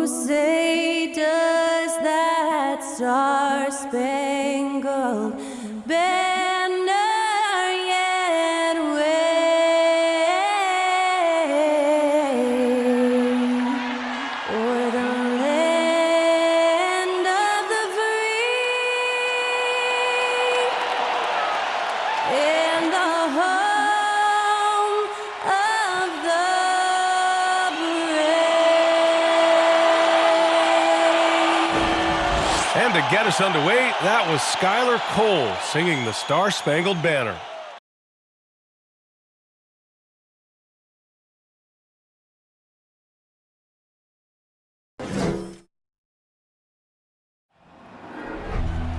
say does that star-spangled banner yet wave o'er the land of the free and the home of the And to get us underway, that was Skylar Cole singing the Star-Spangled Banner.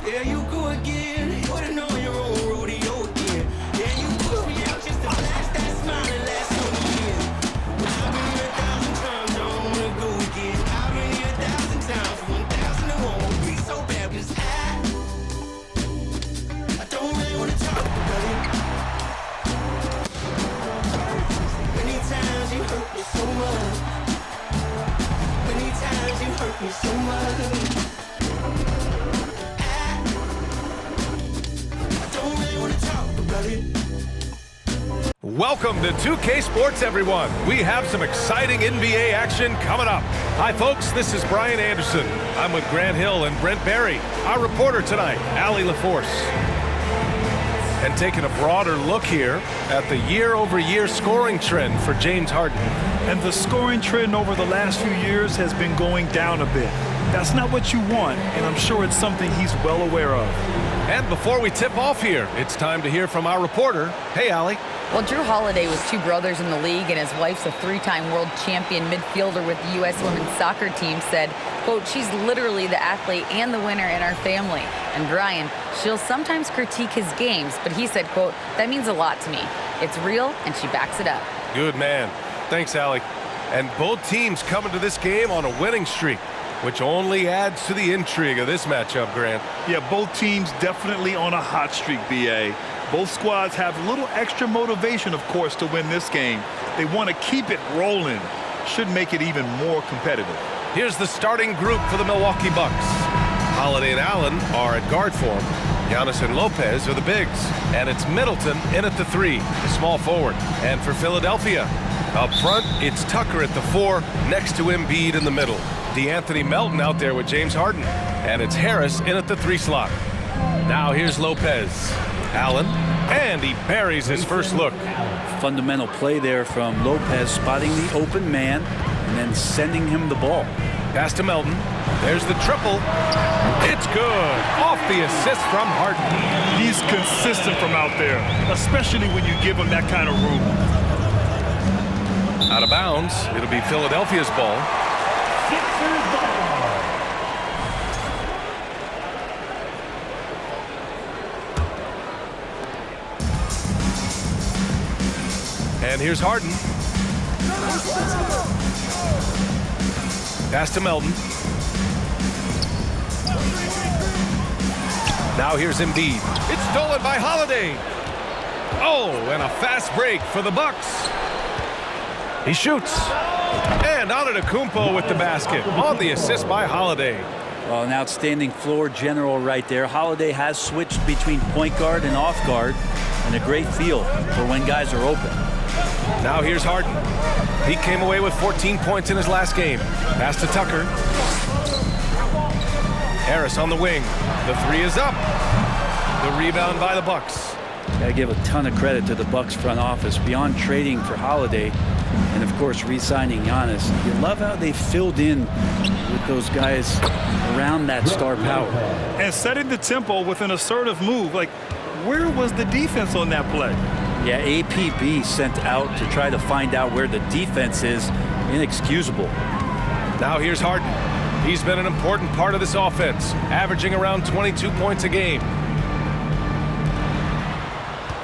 There you go again, putting on your own rodeo again. Yeah, you push me out just to flash that smile and last on the year. I've been here 1,000 times, I don't wanna go again. I've been here 1,000 times, 1,001 won't be so bad, 'cause I don't really wanna talk about it. Many times you hurt me so much. Many times you hurt me so much. Welcome to 2K Sports, everyone. We have some exciting NBA action coming up. Hi, folks. This is Brian Anderson. I'm with Grant Hill and Brent Barry. Our reporter tonight, Allie LaForce. And taking a broader look here at the year-over-year scoring trend for James Harden. And the scoring trend over the last few years has been going down a bit. That's not what you want, and I'm sure it's something he's well aware of. And before we tip off here, it's time to hear from our reporter. Hey, Allie. Well, Drew Holiday was two brothers in the league, and his wife's a three-time world champion midfielder with the U.S. women's soccer team, said, quote, she's literally the athlete and the winner in our family. And Brian, she'll sometimes critique his games, but he said, quote, that means a lot to me. It's real, and she backs it up. Good man. Thanks, Allie. And both teams coming to this game on a winning streak, which only adds to the intrigue of this matchup, Grant. Yeah, both teams definitely on a hot streak, B.A. Both squads have a little extra motivation, of course, to win this game. They want to keep it rolling. Should make it even more competitive. Here's the starting group for the Milwaukee Bucks. Holiday and Allen are at guard form. Giannis and Lopez are the bigs. And it's Middleton in at the 3, the small forward. And for Philadelphia, up front, it's Tucker at the 4, next to Embiid in the middle. DeAnthony Melton out there with James Harden. And it's Harris in at the 3 slot. Now here's Lopez. Allen, and he buries his first look. Fundamental play there from Lopez, spotting the open man and then sending him the ball. Pass to Melton. There's the triple. It's good. Off the assist from Harden. He's consistent from out there, especially when you give him that kind of room. Out of bounds. It'll be Philadelphia's ball. And here's Harden. Pass to Melton. Now here's Embiid. It's stolen by Holiday. Oh, and a fast break for the Bucks. He shoots. And Antetokounmpo with the basket on the assist by Holiday. Well, an outstanding floor general right there. Holiday has switched between point guard and off guard, and a great feel for when guys are open. Now here's Harden. He came away with 14 points in his last game. Pass to Tucker. Harris on the wing. The 3 is up. The rebound by the Bucks. Gotta give a ton of credit to the Bucks front office. Beyond trading for Holiday and, of course, re-signing Giannis, you love how they filled in with those guys around that star power. And setting the tempo with an assertive move. Like, where was the defense on that play? Yeah, APB sent out to try to find out where the defense is. Inexcusable. Now here's Harden. He's been an important part of this offense, averaging around 22 points a game.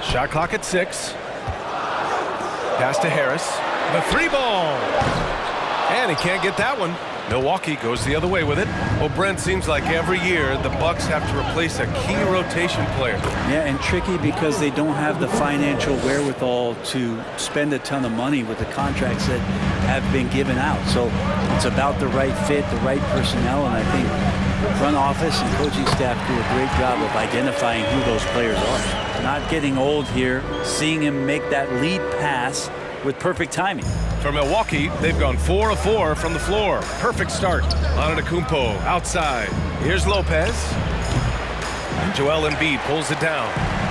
Shot clock at 6. Pass to Harris. The 3 ball. And he can't get that one. Milwaukee goes the other way with it. Well, Brent, seems like every year the Bucks have to replace a key rotation player. Yeah, and tricky because they don't have the financial wherewithal to spend a ton of money with the contracts that have been given out. So it's about the right fit, the right personnel, and I think front office and coaching staff do a great job of identifying who those players are. Not getting old here, seeing him make that lead pass with perfect timing. For Milwaukee, they've gone 4 of 4 from the floor. Perfect start. Antetokounmpo outside. Here's Lopez. And Joel Embiid pulls it down.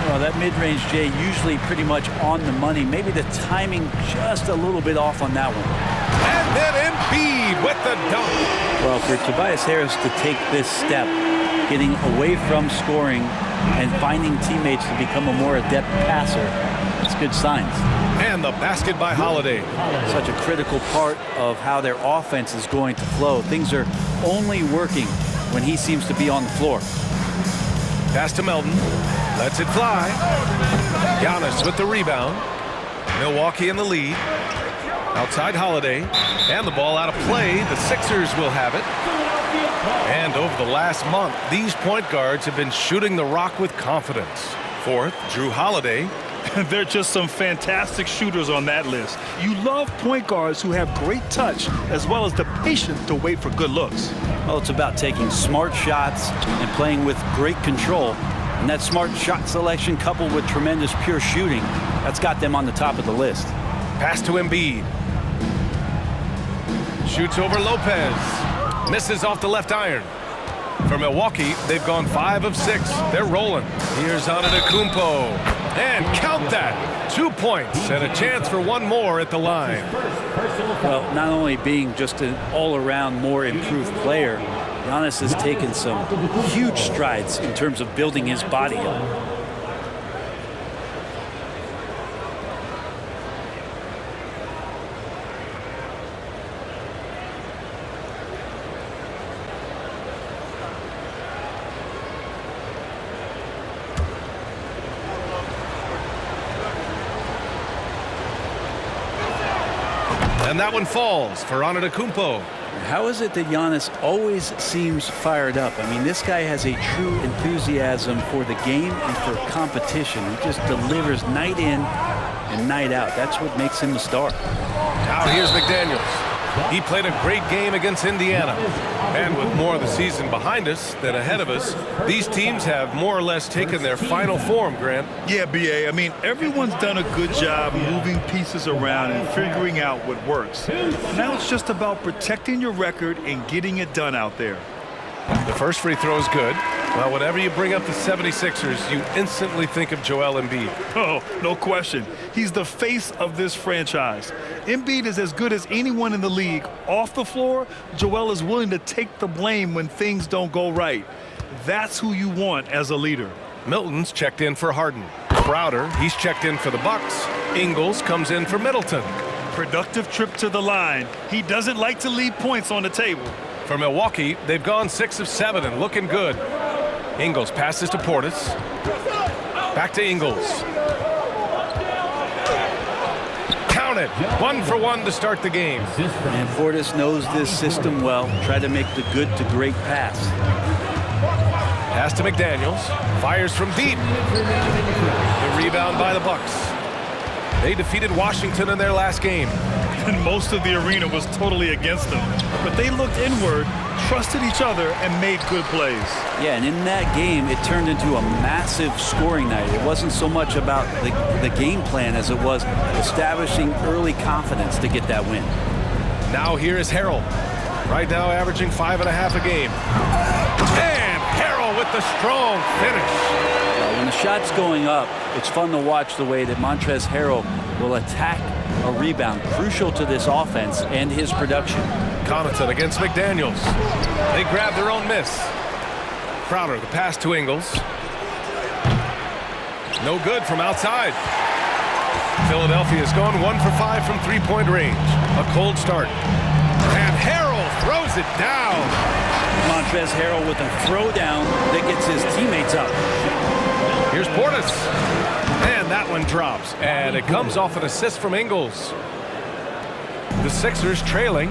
Well, that mid-range, Jay, usually pretty much on the money. Maybe the timing just a little bit off on that one. And then Embiid with the dunk. Well, for Tobias Harris to take this step, getting away from scoring and finding teammates to become a more adept passer, it's good signs. And the basket by Holiday. Such a critical part of how their offense is going to flow. Things are only working when he seems to be on the floor. Pass to Melton. Lets it fly. Giannis with the rebound. Milwaukee in the lead. Outside Holiday. And the ball out of play. The Sixers will have it. And over the last month, these point guards have been shooting the rock with confidence. Fourth, Drew Holiday. They're just some fantastic shooters on that list. You love point guards who have great touch as well as the patience to wait for good looks. Well, it's about taking smart shots and playing with great control. And that smart shot selection coupled with tremendous pure shooting, that's got them on the top of the list. Pass to Embiid. Shoots over Lopez. Misses off the left iron. For Milwaukee, they've gone 5 of 6. They're rolling. Here's Antetokounmpo. And count that. 2 points and a chance for one more at the line. Well, not only being just an all-around more improved player, Giannis has taken some huge strides in terms of building his body up. And that one falls for Antetokounmpo. How is it that Giannis always seems fired up? I mean, this guy has a true enthusiasm for the game and for competition. He just delivers night in and night out. That's what makes him the star. Now here's McDaniels. He played a great game against Indiana. And with more of the season behind us than ahead of us, these teams have more or less taken their final form, Grant. Yeah, BA. I mean, everyone's done a good job moving pieces around and figuring out what works. Now it's just about protecting your record and getting it done out there. The first free throw is good. Well, whenever you bring up the 76ers, you instantly think of Joel Embiid. Oh, no question. He's the face of this franchise. Embiid is as good as anyone in the league. Off the floor, Joel is willing to take the blame when things don't go right. That's who you want as a leader. Milton's checked in for Harden. Crowder, he's checked in for the Bucks. Ingles comes in for Middleton. Productive trip to the line. He doesn't like to leave points on the table. For Milwaukee, they've gone 6 of 7 and looking good. Ingles passes to Portis. Back to Ingles. Count it. 1 for 1 to start the game. And Portis knows this system well. Try to make the good to great pass. Pass to McDaniels. Fires from deep. The rebound by the Bucks. They defeated Washington in their last game. And most of the arena was totally against them. But they looked inward, trusted each other, and made good plays. Yeah, and in that game, it turned into a massive scoring night. It wasn't so much about the game plan as it was establishing early confidence to get that win. Now here is Harrell. Right now averaging 5.5 a game. And Harrell with the strong finish. When the shot's going up, it's fun to watch the way that Montrezl Harrell will attack a rebound, crucial to this offense and his production. Connaughton against McDaniels. They grab their own miss. Crowder, the pass to Ingles. No good from outside. Philadelphia's gone 1 for 5 from three-point range. A cold start. And Harrell throws it down. Montrezl Harrell with a throwdown that gets his teammates up. Here's Portis. And that one drops. And it comes off an assist from Ingles. The Sixers trailing.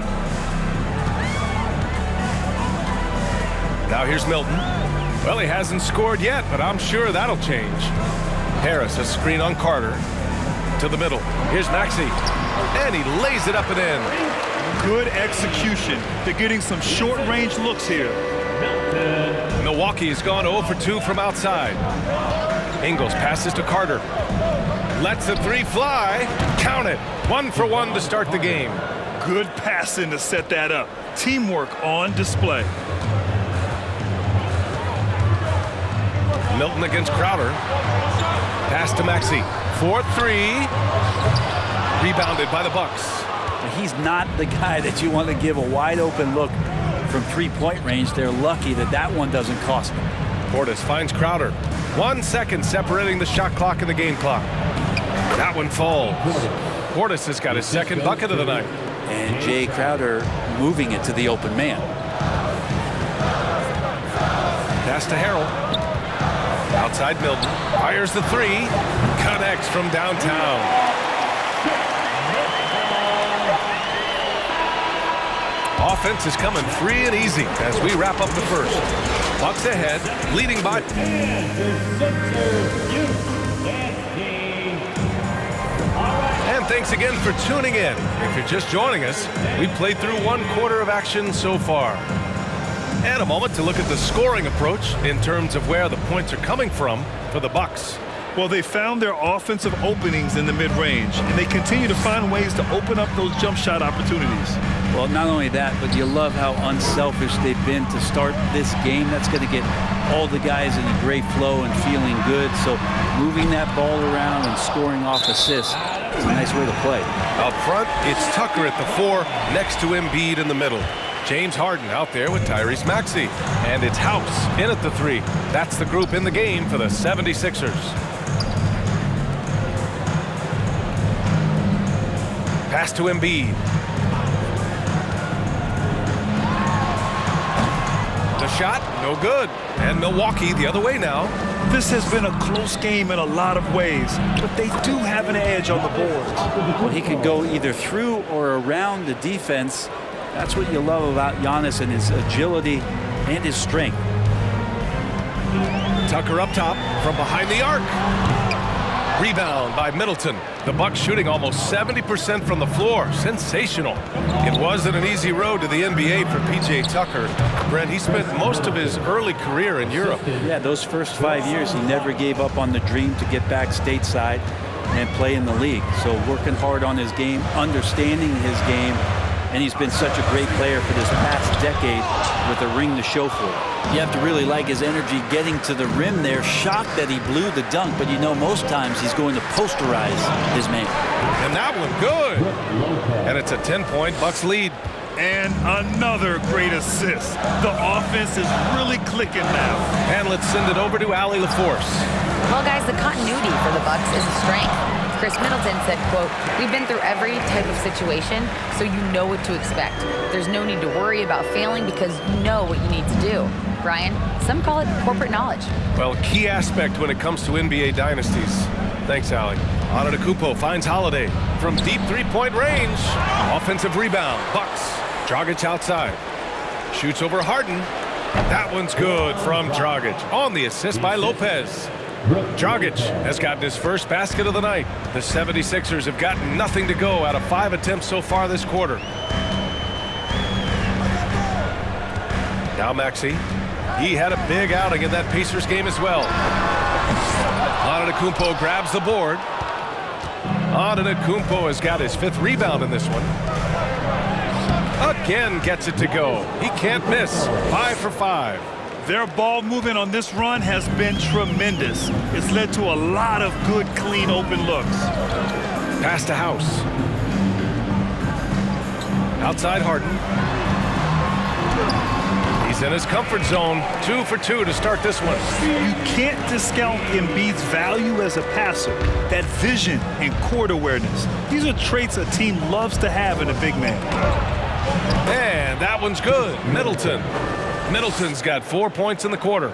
Now here's Milton. Well, he hasn't scored yet, but I'm sure that'll change. Harris, a screen on Carter. To the middle. Here's Maxey. And he lays it up and in. Good execution. They're getting some short-range looks here. Milwaukee has gone 0 for 2 from outside. Ingles passes to Carter. Lets the three fly. Count it. 1 for 1 to start the game. Good passing to set that up. Teamwork on display. Milton against Crowder. Pass to Maxey. 4-3. Rebounded by the Bucks. He's not the guy that you want to give a wide open look from three-point range. They're lucky that that one doesn't cost them. Portis finds Crowder. 1 second separating the shot clock and the game clock. That one falls. Portis has got his second bucket of the night. And Jay Crowder moving it to the open man. Pass to Harrell. Outside Milton. Fires the three. Connects from downtown. Offense is coming free and easy as we wrap up the first. Bucks ahead, leading by. And thanks again for tuning in. If you're just joining us, we played through 1 quarter of action so far. And a moment to look at the scoring approach in terms of where the points are coming from for the Bucks. Well, they found their offensive openings in the mid-range, and they continue to find ways to open up those jump shot opportunities. Well, not only that, but you love how unselfish they've been to start this game. That's going to get all the guys in a great flow and feeling good. So moving that ball around and scoring off assists is a nice way to play. Up front, it's Tucker at the 4, next to Embiid in the middle. James Harden out there with Tyrese Maxey. And it's House in at the 3. That's the group in the game for the 76ers. Pass to Embiid. The shot, no good. And Milwaukee the other way now. This has been a close game in a lot of ways, but they do have an edge on the boards. Well, he could go either through or around the defense. That's what you love about Giannis and his agility and his strength. Tucker up top from behind the arc. Rebound by Middleton. The Bucks shooting almost 70% from the floor. Sensational. It wasn't an easy road to the NBA for P.J. Tucker. Brent, he spent most of his early career in Europe. Yeah, those first 5 years, he never gave up on the dream to get back stateside and play in the league. So working hard on his game, understanding his game, and he's been such a great player for this past decade with a ring to show for it. You have to really like his energy getting to the rim there. Shocked that he blew the dunk, but you know most times he's going to posterize his man. And that one good. And it's a 10-point Bucks lead. And another great assist. The offense is really clicking now. And let's send it over to Allie LaForce. Well, guys, the continuity for the Bucks is a strength. Chris Middleton said, quote, "We've been through every type of situation, so you know what to expect. There's no need to worry about failing because you know what you need to do." Brian, some call it corporate knowledge. Well, a key aspect when it comes to NBA dynasties. Thanks, Allie. Antetokounmpo finds Holiday from deep three-point range. Offensive rebound, Bucks. Dragic outside. Shoots over Harden. That one's good from Dragic. On the assist by Lopez. Dragic has gotten his first basket of the night. The 76ers have gotten nothing to go out of 5 attempts so far this quarter. Now Maxey. He had a big outing in that Pacers game as well. Antetokounmpo grabs the board. Antetokounmpo has got his 5th rebound in this one. Again gets it to go. He can't miss. 5 for 5. Their ball movement on this run has been tremendous. It's led to a lot of good, clean, open looks. Pass to House. Outside Harden. He's in his comfort zone. 2 for 2 to start this one. You can't discount Embiid's value as a passer. That vision and court awareness. These are traits a team loves to have in a big man. And that one's good. Middleton's got 4 points in the quarter.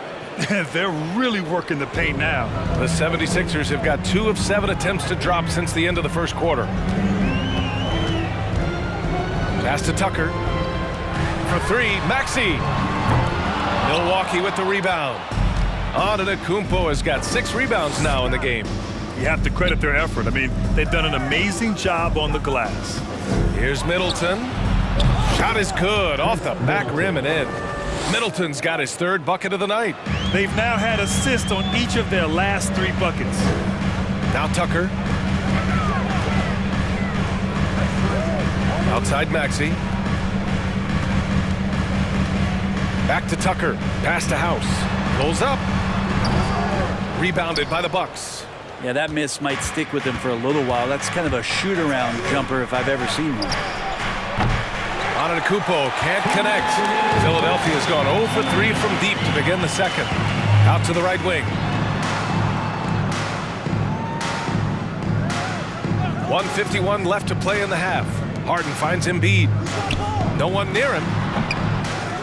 They're really working the paint now. The 76ers have got 2 of 7 attempts to drop since the end of the first quarter. Pass to Tucker. For 3, Maxey. Milwaukee with the rebound. Antetokounmpo has got 6 rebounds now in the game. You have to credit their effort. I mean, they've done an amazing job on the glass. Here's Middleton. Shot is good off the back rim and in. Middleton's got his 3rd bucket of the night. They've now had assists on each of their last 3 buckets. Now Tucker. Outside Maxey. Back to Tucker. Pass to House. Pulls up. Rebounded by the Bucks. Yeah, that miss might stick with him for a little while. That's kind of a shoot-around jumper if I've ever seen one. Antetokounmpo can't connect. Philadelphia's gone 0 for 3 from deep to begin the second. Out to the right wing. 1:51 left to play in the half. Harden finds Embiid. No one near him.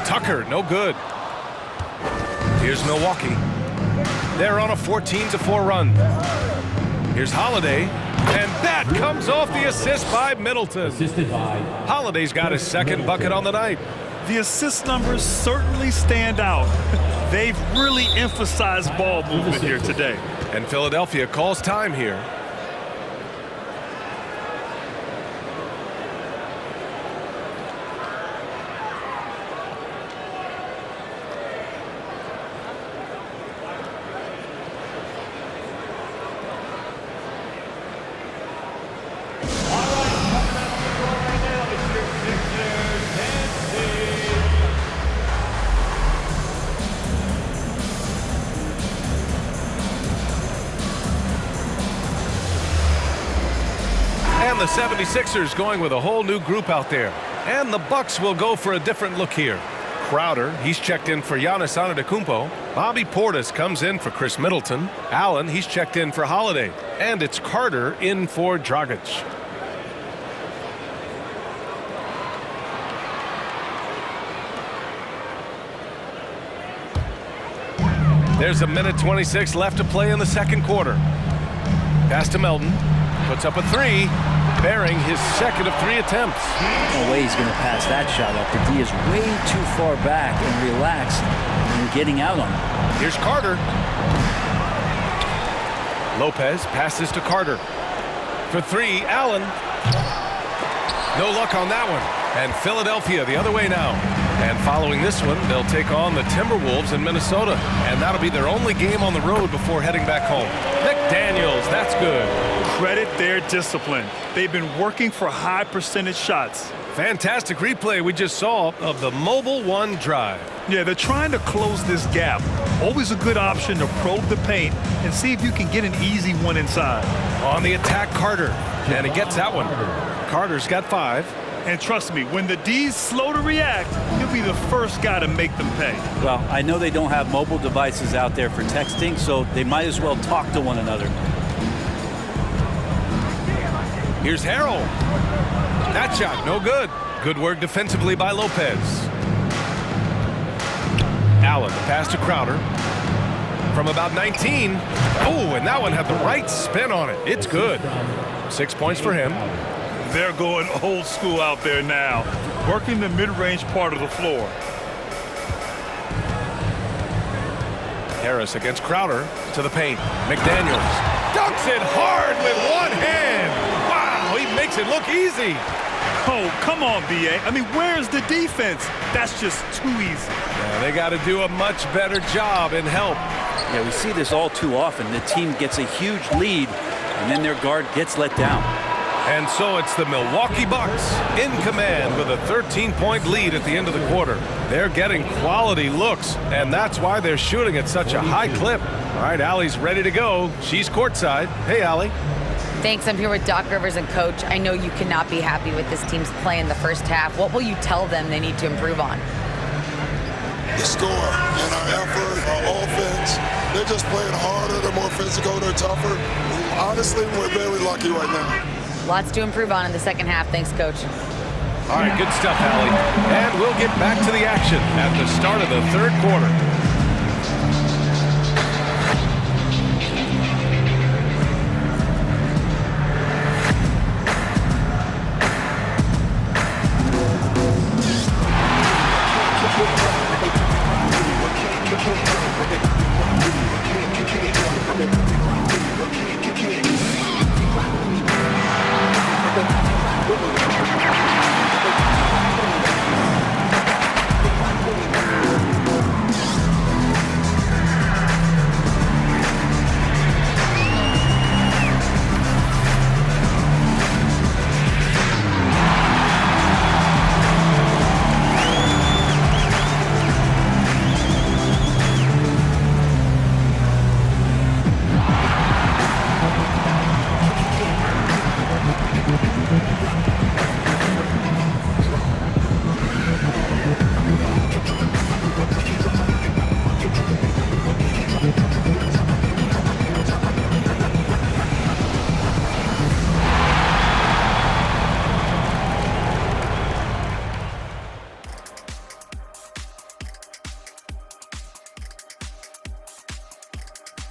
Tucker, no good. Here's Milwaukee. They're on a 14-4 run. Here's Holiday, and that comes off the assist by Middleton. Holiday's got his 2nd bucket on the night. The assist numbers certainly stand out. They've really emphasized ball movement here today. And Philadelphia calls time here. And the 76ers going with a whole new group out there. And the Bucks will go for a different look here. Crowder, he's checked in for Giannis Antetokounmpo. Bobby Portis comes in for Chris Middleton. Allen, he's checked in for Holiday. And it's Carter in for Dragic. There's a minute 26 left to play in the second quarter. Pass to Melton. Puts up a 3, bearing his 2nd of 3 attempts. No way he's going to pass that shot up. The D is way too far back and relaxed and getting out on him. Here's Carter. Lopez passes to Carter. For 3, Allen. No luck on that one. And Philadelphia the other way now. And following this one, they'll take on the Timberwolves in Minnesota. And that'll be their only game on the road before heading back home. McDaniels, that's good. Credit their discipline. They've been working for high percentage shots. Fantastic replay we just saw of the Mobile One drive. Yeah, they're trying to close this gap. Always a good option to probe the paint and see if you can get an easy one inside. On the attack, Carter. And he gets that one. Carter's got 5. And trust me, when the D's slow to react, he'll be the first guy to make them pay. Well, I know they don't have mobile devices out there for texting, so they might as well talk to one another. Here's Harrell. That shot, no good. Good work defensively by Lopez. Allen, the pass to Crowder. From about 19. Oh, and that one had the right spin on it. It's good. 6 points for him. They're going old school out there now, working the mid-range part of the floor. Harris against Crowder to the paint. McDaniels dunks it hard with one hand. Wow, he makes it look easy. Oh, come on, B.A. I mean, where's the defense? That's just too easy. Yeah, they got to do a much better job in help. Yeah, we see this all too often. The team gets a huge lead, and then their guard gets let down. And so it's the Milwaukee Bucks in command with a 13-point lead at the end of the quarter. They're getting quality looks, and that's why they're shooting at such a high clip. All right, Allie's ready to go. She's courtside. Hey, Allie. Thanks. I'm here with Doc Rivers and Coach. I know you cannot be happy with this team's play in the first half. What will you tell them they need to improve on? The score and our effort, our offense. They're just playing harder. They're more physical. They're tougher. Honestly, we're very lucky right now. Lots to improve on in the second half. Thanks, Coach. All right, good stuff, Allie. And we'll get back to the action at the start of the third quarter.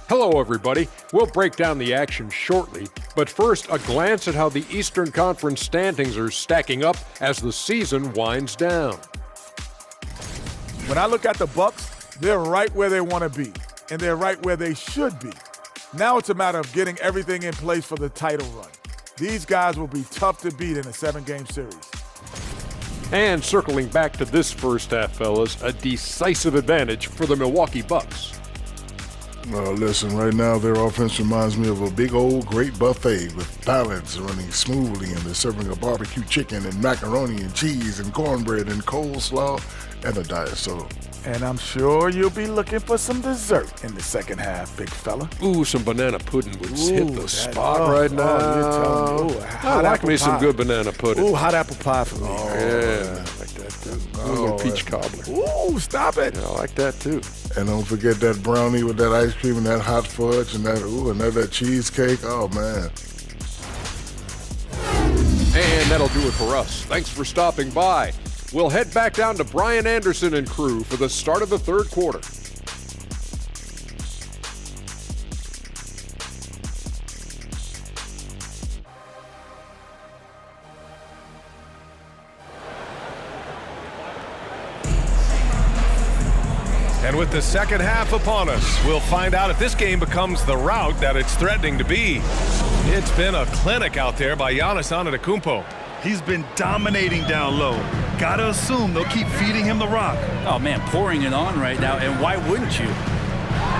Hello, everybody. We'll break down the action shortly, but first, a glance at how the Eastern Conference standings are stacking up as the season winds down. When I look at the Bucks, they're right where they want to be, and they're right where they should be. Now it's a matter of getting everything in place for the title run. These guys will be tough to beat in a 7-game series. And circling back to this first half, fellas, a decisive advantage for the Milwaukee Bucks. Well, listen, right now their offense reminds me of a big old great buffet with balance running smoothly, and they're serving a barbecue chicken and macaroni and cheese and cornbread and coleslaw and a diet soda. And I'm sure you'll be looking for some dessert in the second half, big fella. Ooh, some banana pudding would hit the spot right now. You're telling me. Ooh, I like me some good banana pudding. Ooh, hot apple pie for me. Yeah, I like that too. A little peach cobbler. Ooh, stop it. Yeah, I like that too. And don't forget that brownie with that ice cream and that hot fudge and that cheesecake. Oh, man. And that'll do it for us. Thanks for stopping by. We'll head back down to Brian Anderson and crew for the start of the third quarter. And with the second half upon us, we'll find out if this game becomes the rout that it's threatening to be. It's been a clinic out there by Giannis Antetokounmpo. He's been dominating down low. Gotta assume they'll keep feeding him the rock. Oh, man, pouring it on right now, and why wouldn't you?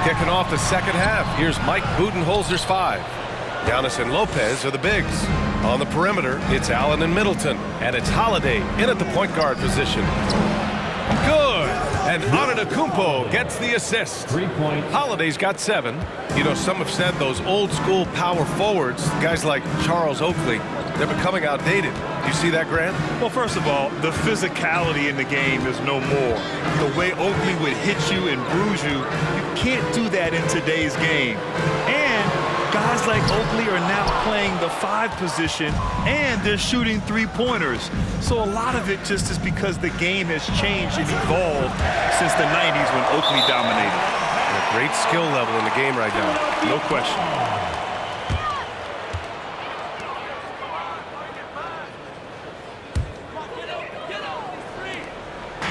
Kicking off the second half, here's Mike Budenholzer's 5. Giannis and Lopez are the bigs. On the perimeter, it's Allen and Middleton, and it's Holiday in at the point guard position. Good! And Antetokounmpo gets the assist. 3-point. Holiday's got 7. You know, some have said those old school power forwards, guys like Charles Oakley, they're becoming outdated. You see that, Grant? Well, first of all, the physicality in the game is no more. The way Oakley would hit you and bruise you, you can't do that in today's game. And guys like Oakley are now playing the 5 position, and they're shooting 3-pointers. So a lot of it just is because the game has changed and evolved since the 90s when Oakley dominated. A great skill level in the game right now. No question.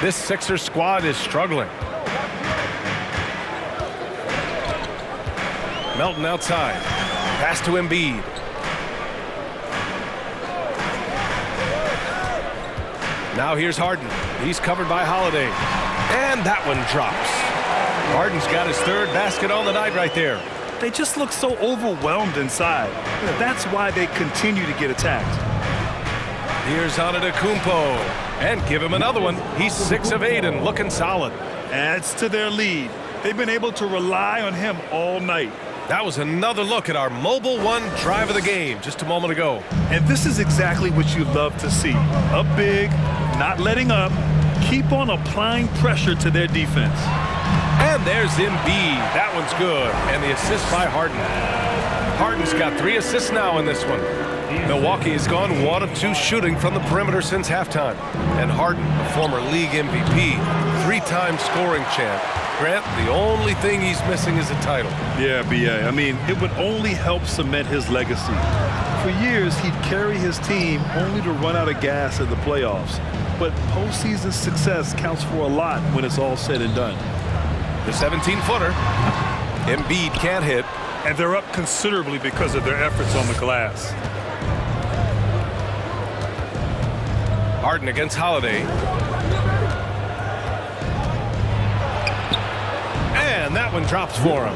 This Sixers squad is struggling. Melton outside. Pass to Embiid. Now here's Harden. He's covered by Holiday. And that one drops. Harden's got his 3rd basket on the night right there. They just look so overwhelmed inside. That's why they continue to get attacked. Here's Antetokounmpo. And give him another one. He's 6 of 8 and looking solid. Adds to their lead. They've been able to rely on him all night. That was another look at our Mobile One drive of the game just a moment ago. And this is exactly what you love to see. Up big, not letting up, keep on applying pressure to their defense. And there's Embiid. That one's good. And the assist by Harden. Harden's got 3 assists now in this one. Milwaukee has gone 1 of 2 shooting from the perimeter since halftime. And Harden, a former league MVP, 3-time scoring champ. Grant, the only thing he's missing is a title. Yeah, B.A. I mean, it would only help cement his legacy. For years, he'd carry his team only to run out of gas in the playoffs. But postseason success counts for a lot when it's all said and done. The 17-footer. Embiid can't hit. And they're up considerably because of their efforts on the glass. Harden against Holiday. And that one drops for him.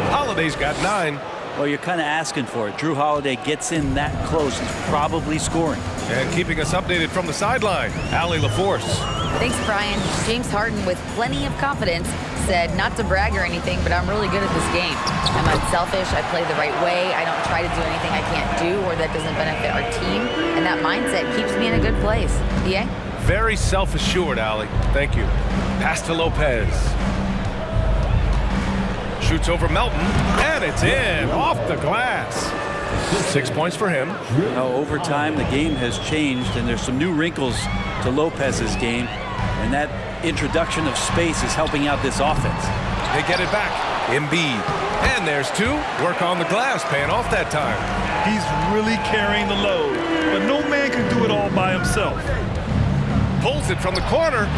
Holiday's got 9. Well, you're kind of asking for it. Drew Holiday gets in that close. He's probably scoring. And keeping us updated from the sideline, Allie LaForce. Thanks, Brian. James Harden, with plenty of confidence, said not to brag or anything, but I'm really good at this game. I'm unselfish. I play the right way. I don't try to do anything I can't do or that doesn't benefit our team. And that mindset keeps me in a good place. Yeah? Very self-assured, Allie. Thank you. Pass to Lopez. Shoots over Melton, and it's in, off the glass. 6 points for him. Over time, the game has changed, and there's some new wrinkles to Lopez's game, and that introduction of space is helping out this offense. They get it back. Embiid. And there's two. Work on the glass, paying off that time. He's really carrying the load, but no man can do it all by himself. Pulls it from the corner.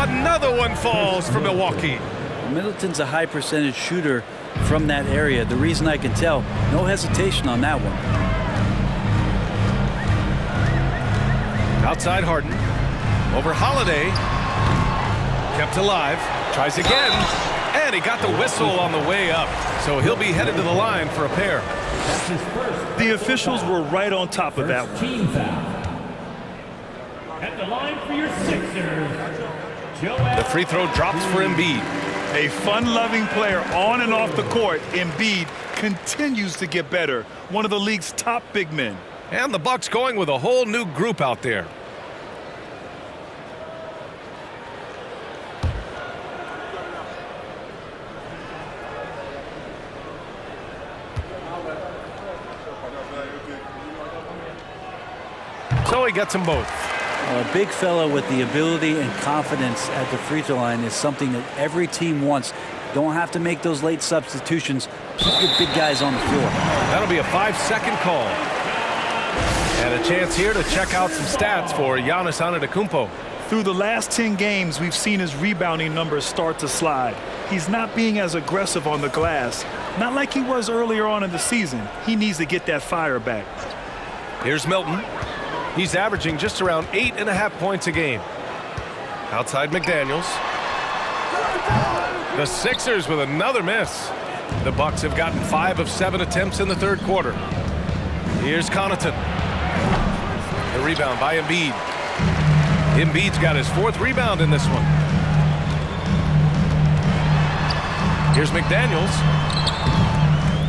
Another one falls for Milwaukee. Middleton's a high percentage shooter from that area. The reason I can tell, no hesitation on that one. Outside Harden. Over Holiday. Kept alive. Tries again. And he got the whistle on the way up. So he'll be headed to the line for a pair. The officials were right on top of that one. Team foul. At the line for your Sixers, The free throw drops for Embiid. A fun-loving player on and off the court, Embiid continues to get better. One of the league's top big men. And the Bucks going with a whole new group out there. So he gets them both. A big fella with the ability and confidence at the free throw line is something that every team wants. Don't have to make those late substitutions. Keep your big guys on the floor. That'll be a 5-second call. And a chance here to check out some stats for Giannis Antetokounmpo. Through the last 10 games, we've seen his rebounding numbers start to slide. He's not being as aggressive on the glass. Not like he was earlier on in the season. He needs to get that fire back. Here's Milton. He's averaging just around 8.5 points a game. Outside McDaniels. The Sixers with another miss. The Bucks have gotten 5 of 7 attempts in the third quarter. Here's Connaughton. The rebound by Embiid. Embiid's got his 4th rebound in this one. Here's McDaniels.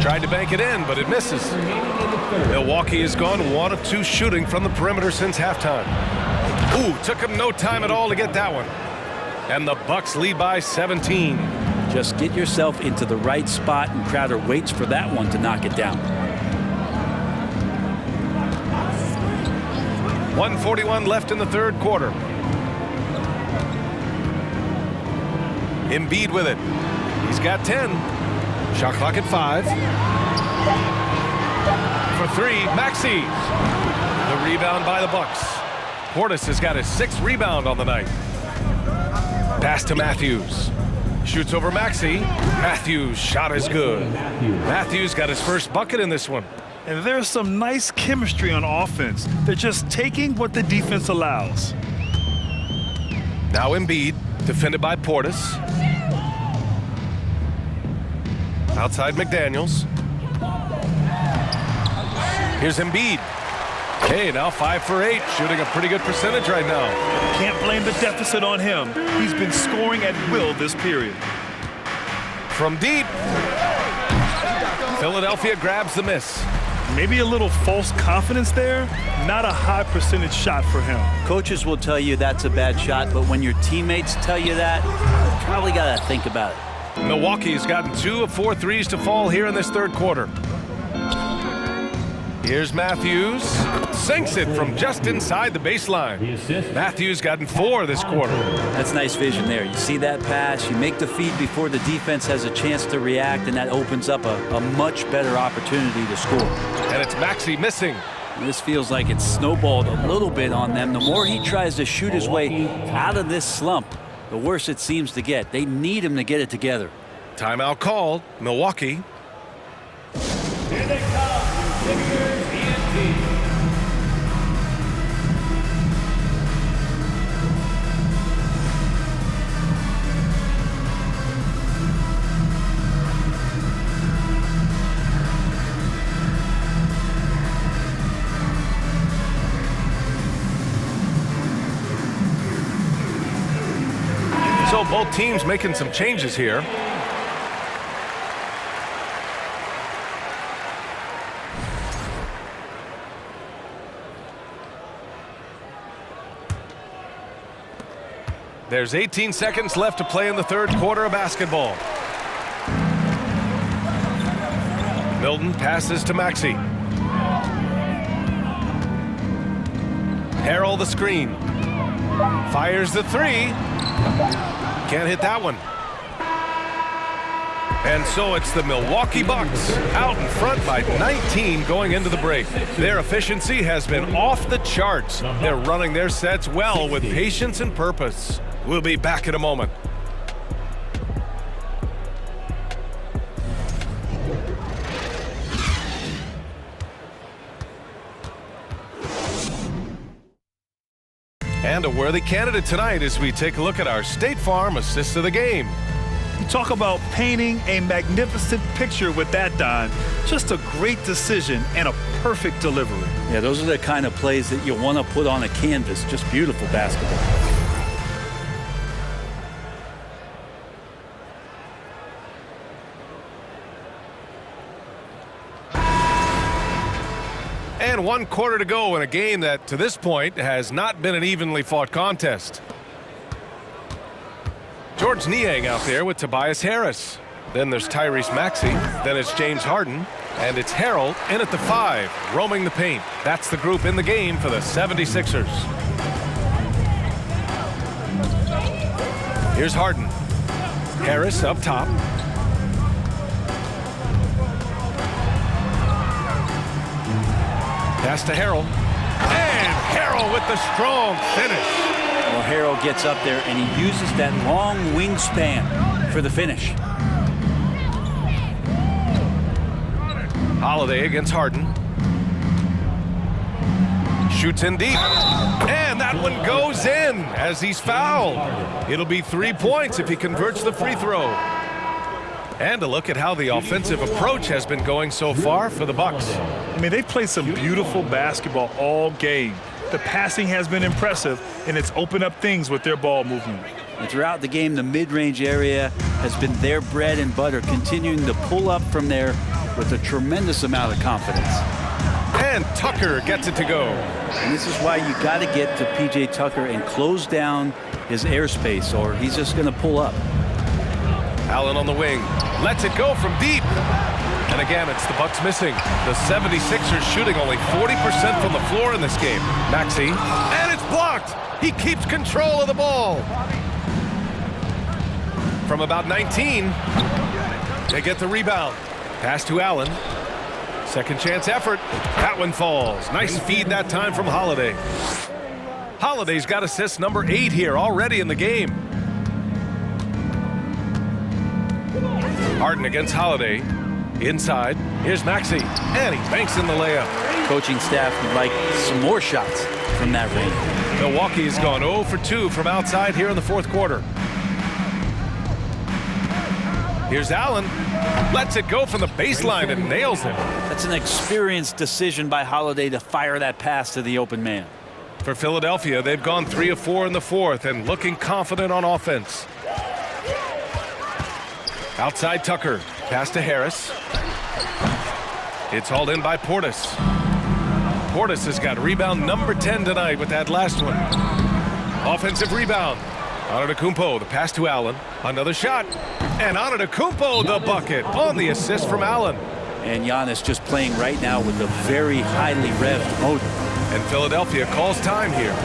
Tried to bank it in, but it misses. Milwaukee has gone 1 of 2 shooting from the perimeter since halftime. Ooh, took him no time at all to get that one. And the Bucks lead by 17. Just get yourself into the right spot, and Crowder waits for that one to knock it down. 1:41 left in the third quarter. Embiid with it. He's got 10. Shot clock at 5. For 3, Maxey. The rebound by the Bucks. Portis has got his 6th rebound on the night. Pass to Matthews. Shoots over Maxey. Matthews' shot is good. Matthews got his first bucket in this one. And there's some nice chemistry on offense. They're just taking what the defense allows. Now Embiid, defended by Portis. Outside McDaniels. Here's Embiid. Hey, now 5 for 8, shooting a pretty good percentage right now. Can't blame the deficit on him. He's been scoring at will this period. From deep. Philadelphia grabs the miss. Maybe a little false confidence there. Not a high percentage shot for him. Coaches will tell you that's a bad shot, but when your teammates tell you that, you probably got to think about it. Milwaukee has gotten 2 of 4 threes to fall here in this third quarter. Here's Matthews. Sinks it from just inside the baseline. Matthews gotten 4 this quarter. That's nice vision there. You see that pass, you make the feed before the defense has a chance to react, and that opens up a much better opportunity to score. And it's Maxey missing. This feels like it's snowballed a little bit on them. The more he tries to shoot his way out of this slump, the worse it seems to get. They need him to get it together. Timeout called. Milwaukee. Here they come, Sixers ENT. So both teams making some changes here. There's 18 seconds left to play in the third quarter of basketball. Milton passes to Maxey. Harrell the screen. Fires the 3. Can't hit that one. And so it's the Milwaukee Bucks out in front by 19 going into the break. Their efficiency has been off the charts. They're running their sets well with patience and purpose. We'll be back in a moment. And a worthy candidate tonight as we take a look at our State Farm assist of the game. You talk about painting a magnificent picture with that, Don. Just a great decision and a perfect delivery. Yeah, those are the kind of plays that you want to put on a canvas. Just beautiful basketball. And 1 quarter to go in a game that, to this point, has not been an evenly fought contest. George Niang out there with Tobias Harris. Then there's Tyrese Maxey. Then it's James Harden. And it's Harrell in at the 5, roaming the paint. That's the group in the game for the 76ers. Here's Harden. Harris up top. Pass to Harrell. And Harrell with the strong finish. Well, Harrell gets up there and he uses that long wingspan for the finish. Holiday against Harden. Shoots in deep. And that one goes in as he's fouled. It'll be 3 points if he converts the free throw. And a look at how the offensive approach has been going so far for the Bucks. I mean, they've played some beautiful basketball all game. The passing has been impressive, and it's opened up things with their ball movement. And throughout the game, the mid-range area has been their bread and butter, continuing to pull up from there with a tremendous amount of confidence. And Tucker gets it to go. And this is why you got to get to P.J. Tucker and close down his airspace, or he's just going to pull up. Allen on the wing. Lets it go from deep. And again, it's the Bucks missing. The 76ers shooting only 40% from the floor in this game. Maxey. And it's blocked. He keeps control of the ball. From about 19, they get the rebound. Pass to Allen. Second chance effort. That one falls. Nice feed that time from Holiday. Holiday's got assist number 8 here already in the game. Harden against Holiday. Inside. Here's Maxey. And he banks in the layup. Coaching staff would like some more shots from that range. Milwaukee's gone 0 for 2 from outside here in the fourth quarter. Here's Allen. Lets it go from the baseline and nails him. That's an experienced decision by Holiday to fire that pass to the open man. For Philadelphia, they've gone 3 of 4 in the fourth and looking confident on offense. Outside Tucker. Pass to Harris. It's hauled in by Portis. Portis has got rebound number 10 tonight with that last one. Offensive rebound. Antetokounmpo, the pass to Allen. Another shot. And Antetokounmpo, the bucket on the assist from Allen. And Giannis just playing right now with a very highly revved motor. And Philadelphia calls time here.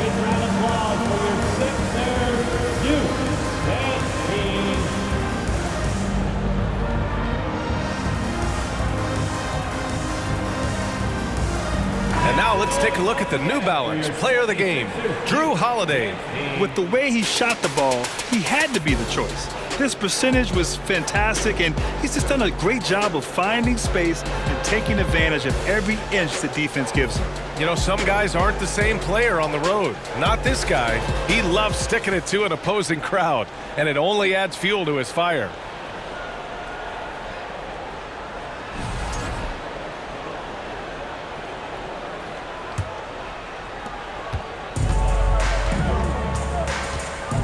And now let's take a look at the New Balance player of the game, Drew Holiday. With the way he shot the ball, he had to be the choice. His percentage was fantastic, and he's just done a great job of finding space and taking advantage of every inch the defense gives him. You know, some guys aren't the same player on the road. Not this guy. He loves sticking it to an opposing crowd, and it only adds fuel to his fire.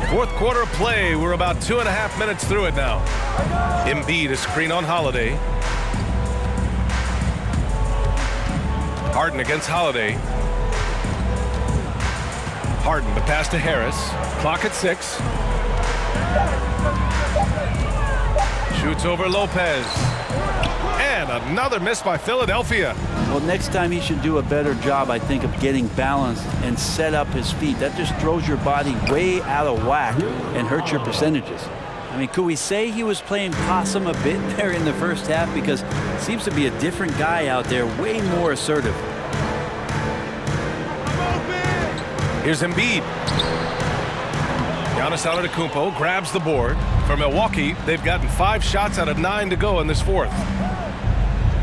Fourth quarter of play. We're about 2.5 minutes through it now. Embiid a screen on Holiday. Harden against Holiday. Harden the pass to Harris. Clock at 6. Shoots over Lopez. And another miss by Philadelphia. Well, next time he should do a better job, I think, of getting balanced and set up his feet. That just throws your body way out of whack and hurts your percentages. I mean, could we say he was playing possum a bit there in the first half? Because it seems to be a different guy out there, way more assertive. Here's Embiid. Giannis Antetokounmpo grabs the board. For Milwaukee, they've gotten 5 shots out of 9 to go in this fourth.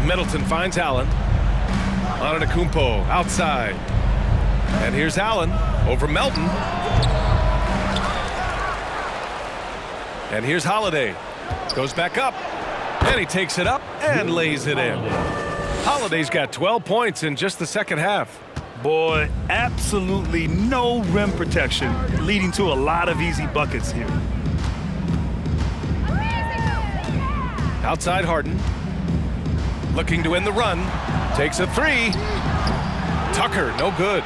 Middleton finds Allen. Antetokounmpo outside. And here's Allen over Melton. And here's Holiday. Goes back up. And he takes it up and lays it in. Holiday's got 12 points in just the second half. Boy, absolutely no rim protection, leading to a lot of easy buckets here. Outside Harden. Looking to win the run. Takes a 3. Tucker, no good.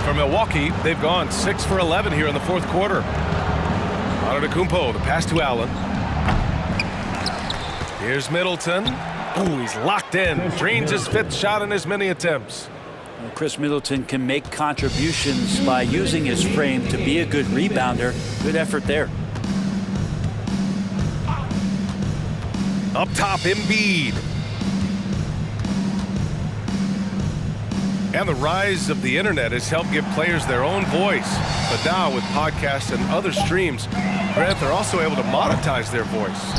For Milwaukee, they've gone 6 for 11 here in the fourth quarter. Antetokounmpo, the pass to Allen. Here's Middleton. Ooh, he's locked in. Drains his 5th shot in as many attempts. Well, Chris Middleton can make contributions by using his frame to be a good rebounder. Good effort there. Up top, Embiid. And the rise of the internet has helped give players their own voice. But now with podcasts and other streams, Grant, they're also able to monetize their voice.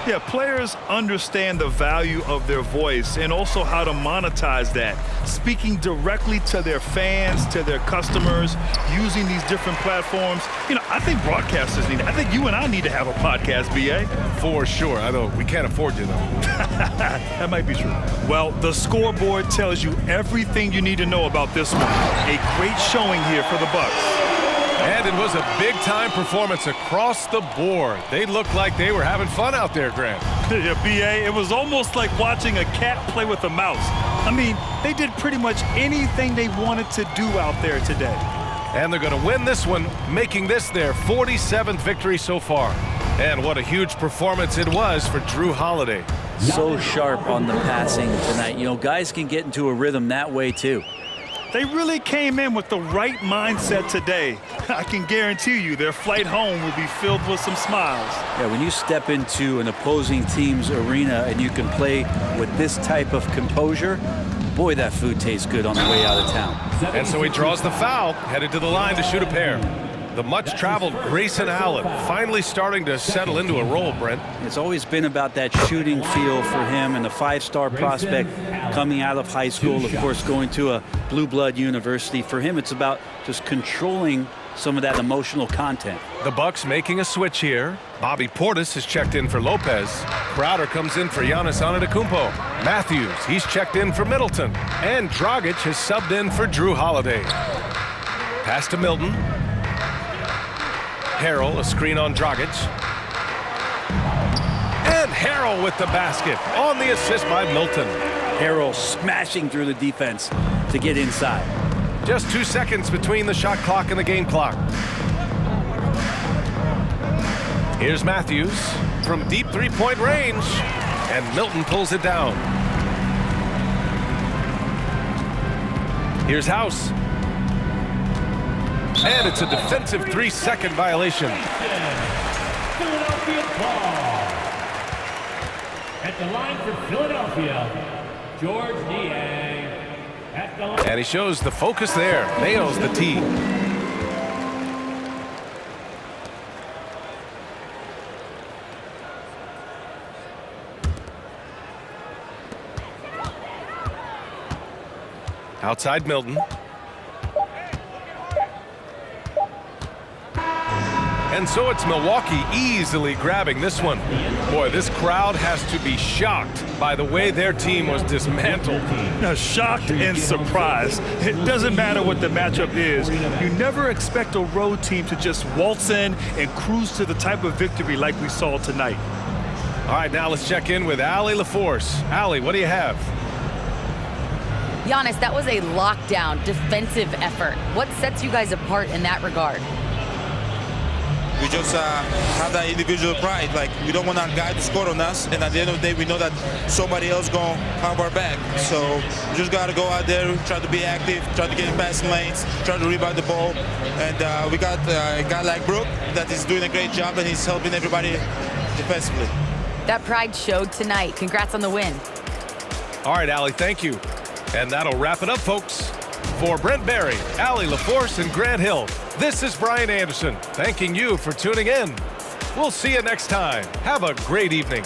Yeah, players understand the value of their voice and also how to monetize that. Speaking directly to their fans, to their customers, using these different platforms. You know, I think broadcasters need it. I think you and I need to have a podcast, BA. For sure. I know we can't afford you, though. That might be true. Well, the scoreboard tells you everything you need to know about this one. A great showing here for the Bucks. And it was a big-time performance across the board. They looked like they were having fun out there, Grant. Yeah, BA, it was almost like watching a cat play with a mouse. I mean, they did pretty much anything they wanted to do out there today. And they're going to win this one, making this their 47th victory so far. And what a huge performance it was for Drew Holiday. So sharp on the passing tonight. You know, guys can get into a rhythm that way, too. They really came in with the right mindset today. I can guarantee you their flight home will be filled with some smiles. Yeah, when you step into an opposing team's arena and you can play with this type of composure, boy, that food tastes good on the way out of town. And so he draws the foul, headed to the line to shoot a pair. The much-traveled Grayson Allen finally starting to settle into a role, Brent. It's always been about that shooting feel for him, and the 5-star prospect coming out of high school, of course, going to a blue blood university. For him, it's about just controlling some of that emotional content. The Bucks making a switch here. Bobby Portis has checked in for Lopez. Crowder comes in for Giannis Antetokounmpo. Matthews, he's checked in for Middleton. And Dragic has subbed in for Drew Holiday. Pass to Milton. Harrell, a screen on Dragic. And Harrell with the basket on the assist by Milton. Harrell smashing through the defense to get inside. Just 2 seconds between the shot clock and the game clock. Here's Matthews from deep three-point range. And Milton pulls it down. Here's House. And it's a defensive 3-second violation. Philadelphia ball. At the line for Philadelphia, George Niang. At the line. And he shows the focus there. Nails the tee. Outside Milton. And so it's Milwaukee easily grabbing this one. Boy, this crowd has to be shocked by the way their team was dismantled. Shocked and surprised. It doesn't matter what the matchup is. You never expect a road team to just waltz in and cruise to the type of victory like we saw tonight. All right, now let's check in with Allie LaForce. Allie, what do you have? Giannis, that was a lockdown defensive effort. What sets you guys apart in that regard? We just have that individual pride. Like, we don't want our guy to score on us, and at the end of the day, we know that somebody else gonna have our back. So we just gotta go out there, try to be active, try to get in passing lanes, try to rebound the ball. And we got a guy like Brook that is doing a great job, and he's helping everybody defensively. That pride showed tonight. Congrats on the win. All right, Allie, thank you. And that'll wrap it up, folks. For Brent Barry, Allie LaForce, and Grant Hill, this is Brian Anderson, thanking you for tuning in. We'll see you next time. Have a great evening.